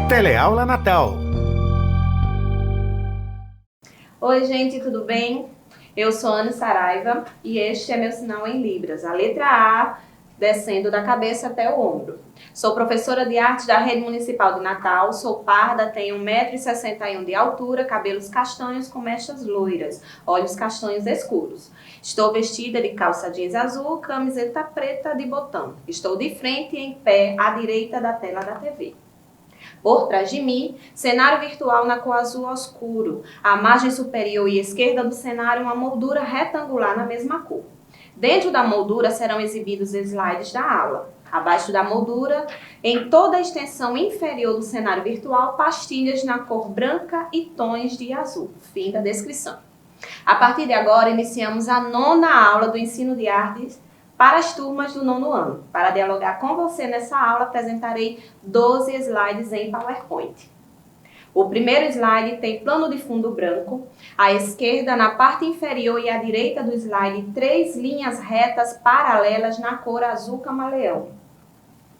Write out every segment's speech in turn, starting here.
Teleaula Natal. Oi, gente, tudo bem? Eu sou Ana Saraiva e este é meu sinal em Libras, a letra A descendo da cabeça até o ombro. Sou professora de arte da Rede Municipal de Natal, sou parda, tenho 1,61 m de altura, cabelos castanhos com mechas loiras, olhos castanhos escuros. Estou vestida de calça jeans azul, camiseta preta de botão. Estou de frente e em pé à direita da tela da TV. Por trás de mim, cenário virtual na cor azul escuro. A margem superior e esquerda do cenário, uma moldura retangular na mesma cor. Dentro da moldura serão exibidos slides da aula. Abaixo da moldura, em toda a extensão inferior do cenário virtual, pastilhas na cor branca e tons de azul. Fim da descrição. A partir de agora, iniciamos a 9ª aula do ensino de artes para as turmas do 9º ano. Para dialogar com você nessa aula, apresentarei 12 slides em PowerPoint. O primeiro slide tem plano de fundo branco. À esquerda, na parte inferior e à direita do slide, 3 linhas retas paralelas na cor azul camaleão.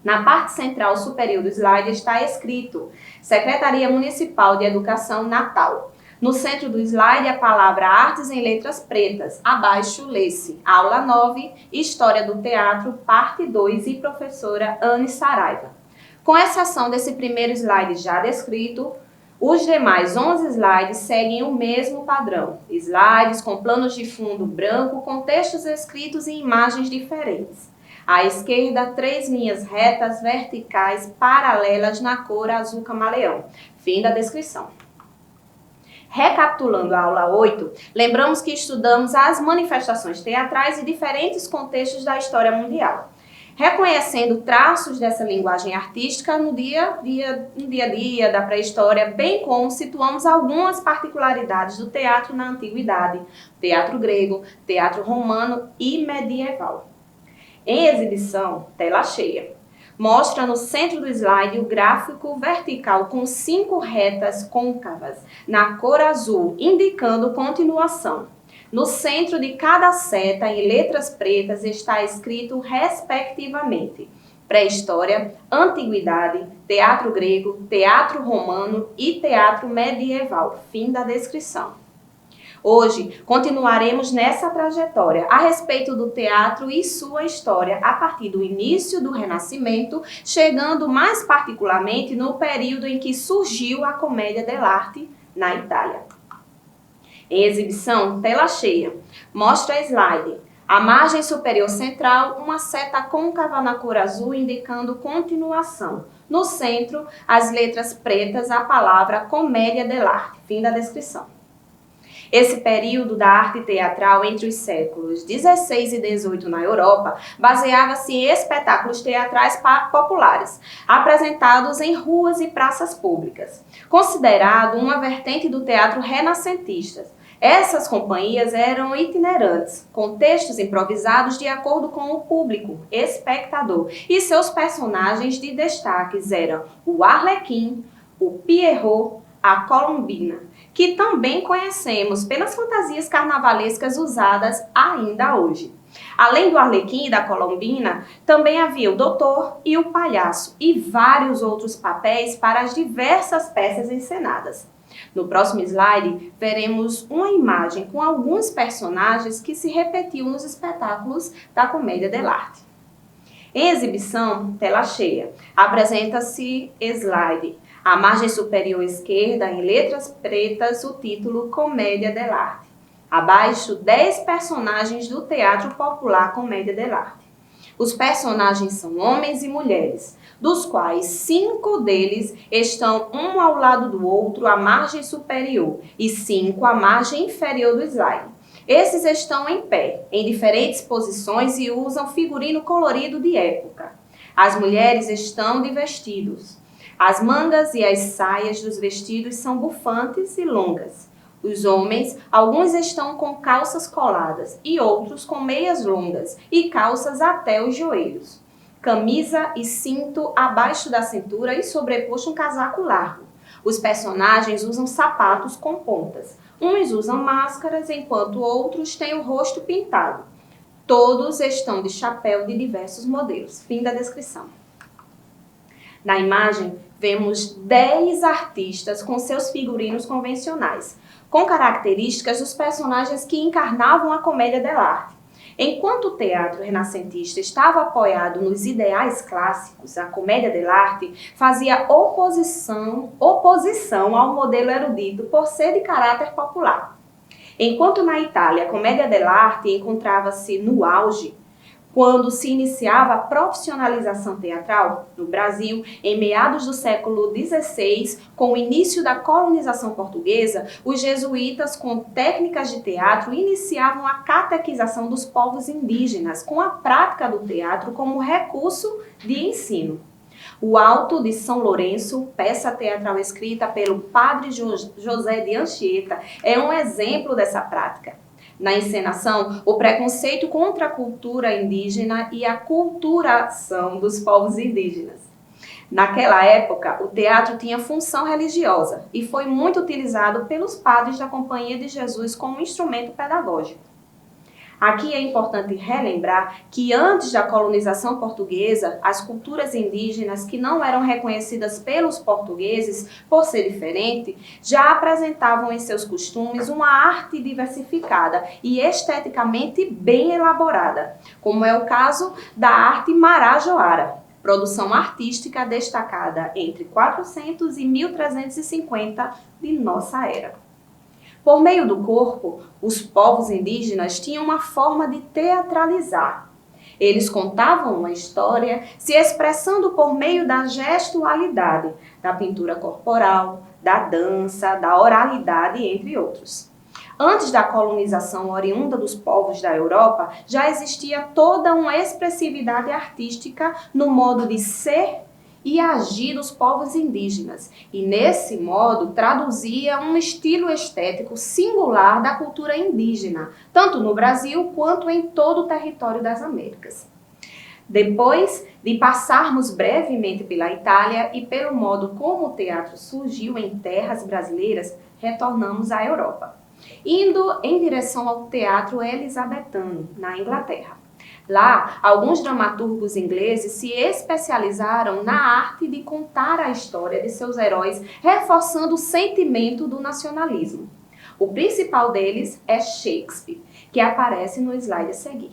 Na parte central superior do slide está escrito Secretaria Municipal de Educação Natal. No centro do slide, a palavra Artes em letras pretas. Abaixo, lê-se Aula 9, História do Teatro, Parte 2 e Professora Ana Saraiva. Com exceção desse primeiro slide já descrito, os demais 11 slides seguem o mesmo padrão. Slides com planos de fundo branco, com textos escritos em imagens diferentes. À esquerda, 3 linhas retas verticais paralelas na cor azul camaleão. Fim da descrição. Recapitulando a aula 8, lembramos que estudamos as manifestações teatrais e diferentes contextos da história mundial, reconhecendo traços dessa linguagem artística no dia a dia da pré-história, bem como situamos algumas particularidades do teatro na antiguidade, teatro grego, teatro romano e medieval. Em exibição, tela cheia. Mostra no centro do slide o gráfico vertical com 5 retas côncavas na cor azul, indicando continuação. No centro de cada seta, em letras pretas, está escrito respectivamente pré-história, antiguidade, teatro grego, teatro romano e teatro medieval. Fim da descrição. Hoje, continuaremos nessa trajetória a respeito do teatro e sua história a partir do início do Renascimento, chegando mais particularmente no período em que surgiu a Commedia dell'arte na Itália. Em exibição, tela cheia. Mostra slide. A margem superior central, uma seta côncava na cor azul indicando continuação. No centro, as letras pretas, a palavra Commedia dell'arte. Fim da descrição. Esse período da arte teatral entre os séculos XVI e XVIII na Europa baseava-se em espetáculos teatrais populares, apresentados em ruas e praças públicas. Considerado uma vertente do teatro renascentista, essas companhias eram itinerantes, com textos improvisados de acordo com o público, espectador, e seus personagens de destaques eram o Arlequim, o Pierrot, a Colombina, que também conhecemos pelas fantasias carnavalescas usadas ainda hoje. Além do Arlequim e da Colombina, também havia o Doutor e o Palhaço e vários outros papéis para as diversas peças encenadas. No próximo slide, veremos uma imagem com alguns personagens que se repetiam nos espetáculos da Commedia dell'arte. Em exibição, tela cheia, apresenta-se slide. À margem superior esquerda, em letras pretas, o título Commedia dell'arte. Abaixo, 10 personagens do teatro popular Commedia dell'arte. Os personagens são homens e mulheres, dos quais 5 deles estão um ao lado do outro à margem superior e 5 à margem inferior do slide. Esses estão em pé, em diferentes posições e usam figurino colorido de época. As mulheres estão de vestidos. As mangas e as saias dos vestidos são bufantes e longas. Os homens, alguns estão com calças coladas e outros com meias longas e calças até os joelhos. Camisa e cinto abaixo da cintura e sobreposto um casaco largo. Os personagens usam sapatos com pontas. Uns usam máscaras, enquanto outros têm o rosto pintado. Todos estão de chapéu de diversos modelos. Fim da descrição. Na imagem, vemos 10 artistas com seus figurinos convencionais, com características dos personagens que encarnavam a comédia dell'arte. Enquanto o teatro renascentista estava apoiado nos ideais clássicos, a comédia dell'arte fazia oposição ao modelo erudito por ser de caráter popular. Enquanto na Itália a comédia dell'arte encontrava-se no auge, quando se iniciava a profissionalização teatral, no Brasil, em meados do século XVI, com o início da colonização portuguesa, os jesuítas, com técnicas de teatro, iniciavam a catequização dos povos indígenas, com a prática do teatro como recurso de ensino. O Alto de São Lourenço, peça teatral escrita pelo padre José de Anchieta, é um exemplo dessa prática. Na encenação, o preconceito contra a cultura indígena e a culturação dos povos indígenas. Naquela época, o teatro tinha função religiosa e foi muito utilizado pelos padres da Companhia de Jesus como instrumento pedagógico. Aqui é importante relembrar que antes da colonização portuguesa, as culturas indígenas que não eram reconhecidas pelos portugueses por ser diferente, já apresentavam em seus costumes uma arte diversificada e esteticamente bem elaborada, como é o caso da arte marajoara, produção artística destacada entre 400 e 1350 de nossa era. Por meio do corpo, os povos indígenas tinham uma forma de teatralizar. Eles contavam uma história se expressando por meio da gestualidade, da pintura corporal, da dança, da oralidade, entre outros. Antes da colonização oriunda dos povos da Europa, já existia toda uma expressividade artística no modo de ser e agir dos povos indígenas, e nesse modo traduzia um estilo estético singular da cultura indígena, tanto no Brasil quanto em todo o território das Américas. Depois de passarmos brevemente pela Itália e pelo modo como o teatro surgiu em terras brasileiras, retornamos à Europa, indo em direção ao teatro elisabetano, na Inglaterra. Lá, alguns dramaturgos ingleses se especializaram na arte de contar a história de seus heróis, reforçando o sentimento do nacionalismo. O principal deles é Shakespeare, que aparece no slide a seguir.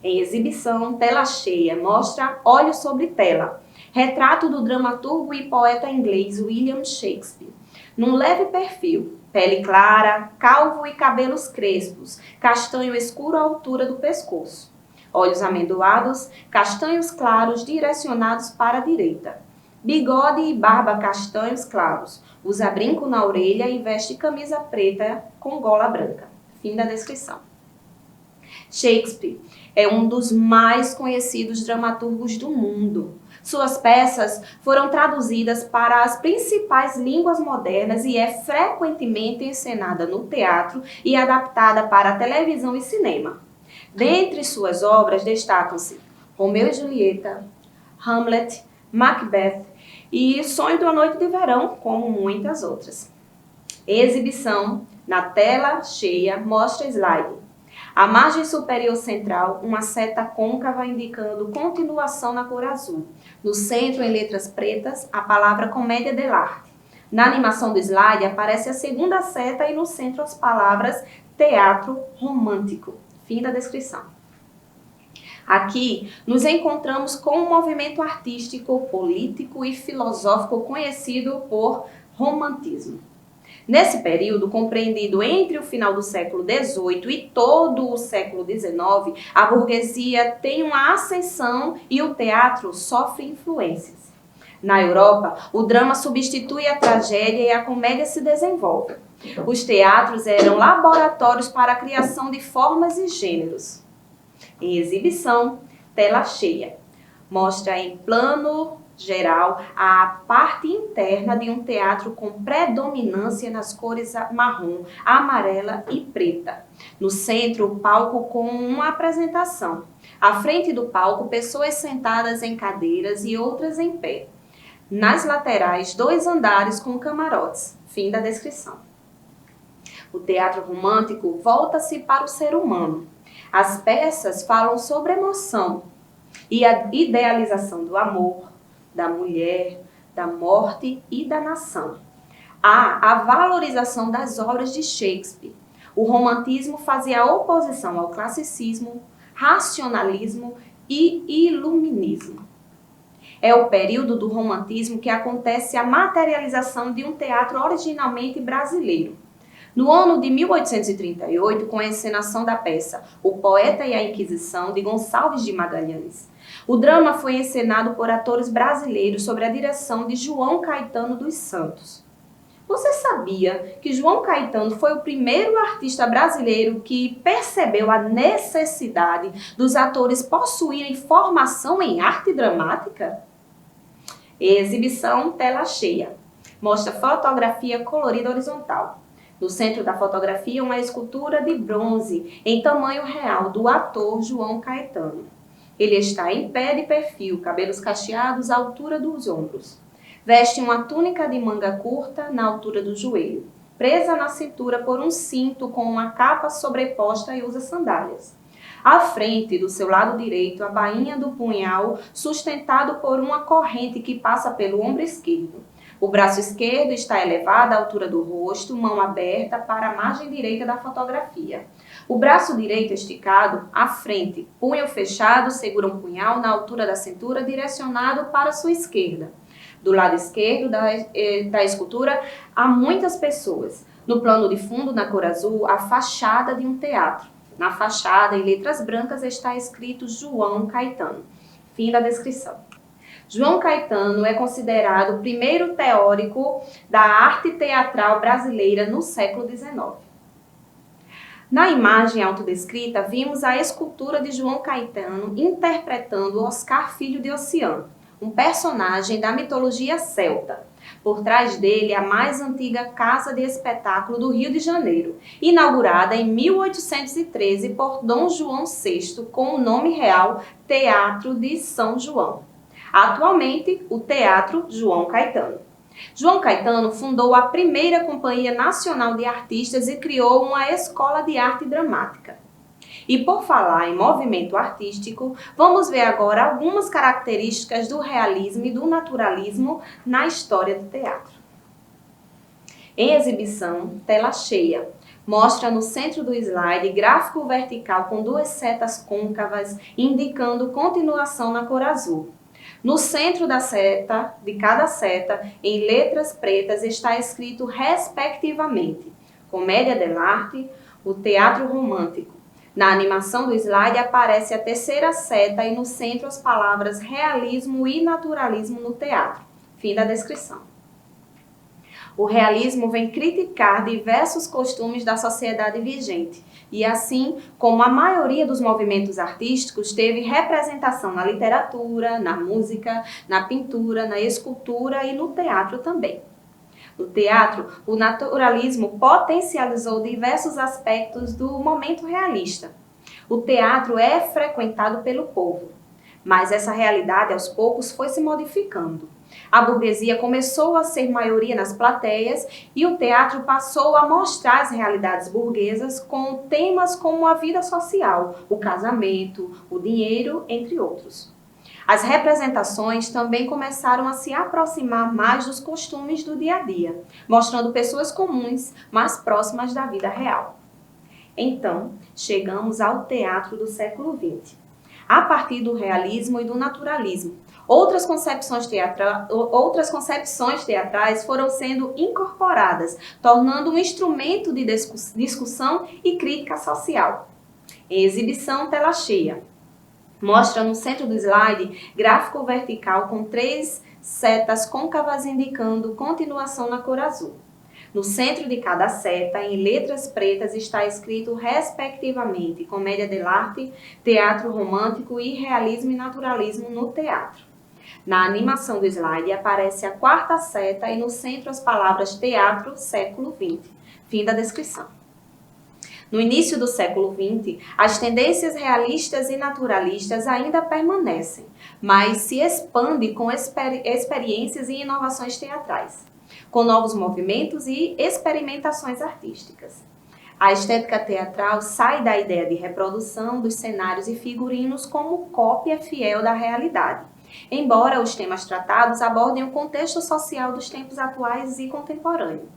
Em exibição, tela cheia, mostra Olhos sobre Tela, retrato do dramaturgo e poeta inglês William Shakespeare, num leve perfil, pele clara, calvo e cabelos crespos, castanho escuro à altura do pescoço. Olhos amendoados, castanhos claros direcionados para a direita. Bigode e barba castanhos claros. Usa brinco na orelha e veste camisa preta com gola branca. Fim da descrição. Shakespeare é um dos mais conhecidos dramaturgos do mundo. Suas peças foram traduzidas para as principais línguas modernas e é frequentemente encenada no teatro e adaptada para a televisão e cinema. Dentre suas obras destacam-se Romeu e Julieta, Hamlet, Macbeth e Sonho de uma Noite de Verão, como muitas outras. Exibição, na tela cheia, mostra slide. A margem superior central, uma seta côncava indicando continuação na cor azul. No centro, em letras pretas, a palavra comédia dell'arte. Na animação do slide, aparece a segunda seta e no centro as palavras teatro romântico. Fim da descrição. Aqui, nos encontramos com um movimento artístico, político e filosófico conhecido por romantismo. Nesse período, compreendido entre o final do século XVIII e todo o século XIX, a burguesia tem uma ascensão e o teatro sofre influências. Na Europa, o drama substitui a tragédia e a comédia se desenvolve. Os teatros eram laboratórios para a criação de formas e gêneros. Em exibição, tela cheia. Mostra em plano geral a parte interna de um teatro com predominância nas cores marrom, amarela e preta. No centro, o palco com uma apresentação. À frente do palco, pessoas sentadas em cadeiras e outras em pé. Nas laterais, 2 andares com camarotes. Fim da descrição. O teatro romântico volta-se para o ser humano. As peças falam sobre emoção e a idealização do amor, da mulher, da morte e da nação. Há a valorização das obras de Shakespeare. O romantismo fazia oposição ao classicismo, racionalismo e iluminismo. É o período do romantismo que acontece a materialização de um teatro originalmente brasileiro. No ano de 1838, com a encenação da peça O Poeta e a Inquisição, de Gonçalves de Magalhães, o drama foi encenado por atores brasileiros sob a direção de João Caetano dos Santos. Você sabia que João Caetano foi o primeiro artista brasileiro que percebeu a necessidade dos atores possuírem formação em arte dramática? Exibição tela cheia. Mostra fotografia colorida horizontal. No centro da fotografia, uma escultura de bronze em tamanho real do ator João Caetano. Ele está em pé de perfil, cabelos cacheados à altura dos ombros. Veste uma túnica de manga curta na altura do joelho, presa na cintura por um cinto com uma capa sobreposta e usa sandálias. À frente, do seu lado direito, a bainha do punhal, sustentado por uma corrente que passa pelo ombro esquerdo. O braço esquerdo está elevado à altura do rosto, mão aberta para a margem direita da fotografia. O braço direito esticado, à frente, punho fechado, segura um punhal na altura da cintura, direcionado para sua esquerda. Do lado esquerdo da escultura, há muitas pessoas. No plano de fundo, na cor azul, a fachada de um teatro. Na fachada, em letras brancas, está escrito João Caetano. Fim da descrição. João Caetano é considerado o primeiro teórico da arte teatral brasileira no século XIX. Na imagem autodescrita, vimos a escultura de João Caetano interpretando Oscar Filho de Ossian, um personagem da mitologia celta. Por trás dele, a mais antiga casa de espetáculo do Rio de Janeiro, inaugurada em 1813 por Dom João VI, com o nome real Teatro de São João. Atualmente, o Teatro João Caetano. João Caetano fundou a primeira Companhia Nacional de Artistas e criou uma escola de arte dramática. E por falar em movimento artístico, vamos ver agora algumas características do realismo e do naturalismo na história do teatro. Em exibição, tela cheia. Mostra no centro do slide gráfico vertical com duas setas côncavas indicando continuação na cor azul. No centro da seta, de cada seta, em letras pretas, está escrito respectivamente Comédia dell'arte, o Teatro Romântico. Na animação do slide aparece a terceira seta e no centro as palavras realismo e naturalismo no teatro. Fim da descrição. O realismo vem criticar diversos costumes da sociedade vigente e, assim como a maioria dos movimentos artísticos, teve representação na literatura, na música, na pintura, na escultura e no teatro também. No teatro, o naturalismo potencializou diversos aspectos do momento realista. O teatro é frequentado pelo povo, mas essa realidade aos poucos foi se modificando. A burguesia começou a ser maioria nas plateias e o teatro passou a mostrar as realidades burguesas com temas como a vida social, o casamento, o dinheiro, entre outros. As representações também começaram a se aproximar mais dos costumes do dia a dia, mostrando pessoas comuns, mais próximas da vida real. Então, chegamos ao teatro do século XX. A partir do realismo e do naturalismo, outras concepções teatrais foram sendo incorporadas, tornando um instrumento de discussão e crítica social. Em exibição, tela cheia. Mostra no centro do slide gráfico vertical com 3 setas côncavas indicando continuação na cor azul. No centro de cada seta, em letras pretas, está escrito respectivamente Comédia dell'arte, Teatro Romântico e Realismo e Naturalismo no teatro. Na animação do slide aparece a 4ª seta e no centro as palavras Teatro, século XX. Fim da descrição. No início do século XX, as tendências realistas e naturalistas ainda permanecem, mas se expandem com experiências e inovações teatrais, com novos movimentos e experimentações artísticas. A estética teatral sai da ideia de reprodução dos cenários e figurinos como cópia fiel da realidade embora os temas tratados abordem o contexto social dos tempos atuais e contemporâneos.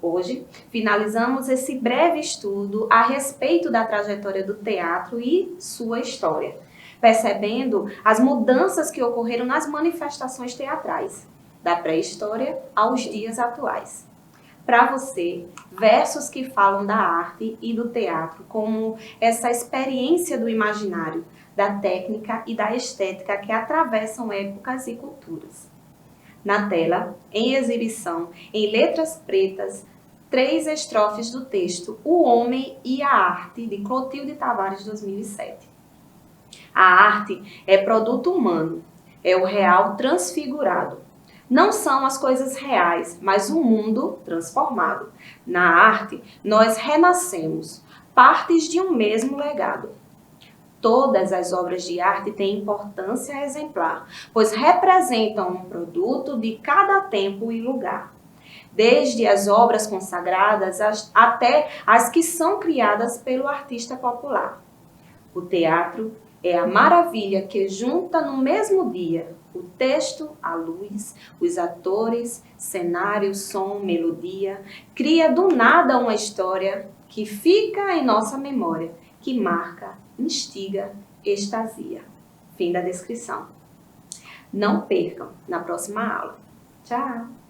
Hoje, finalizamos esse breve estudo a respeito da trajetória do teatro e sua história, percebendo as mudanças que ocorreram nas manifestações teatrais, da pré-história aos dias atuais. Para você, versos que falam da arte e do teatro como essa experiência do imaginário, da técnica e da estética que atravessam épocas e culturas. Na tela, em exibição, em letras pretas, 3 estrofes do texto O Homem e a Arte, de Clotilde Tavares, 2007. A arte é produto humano, é o real transfigurado. Não são as coisas reais, mas o mundo transformado. Na arte, nós renascemos, partes de um mesmo legado. Todas as obras de arte têm importância exemplar, pois representam um produto de cada tempo e lugar. Desde as obras consagradas até as que são criadas pelo artista popular. O teatro é a maravilha que junta no mesmo dia o texto, a luz, os atores, cenário, som, melodia, cria do nada uma história que fica em nossa memória, que marca, instiga, extasia. Fim da descrição. Não percam na próxima aula. Tchau!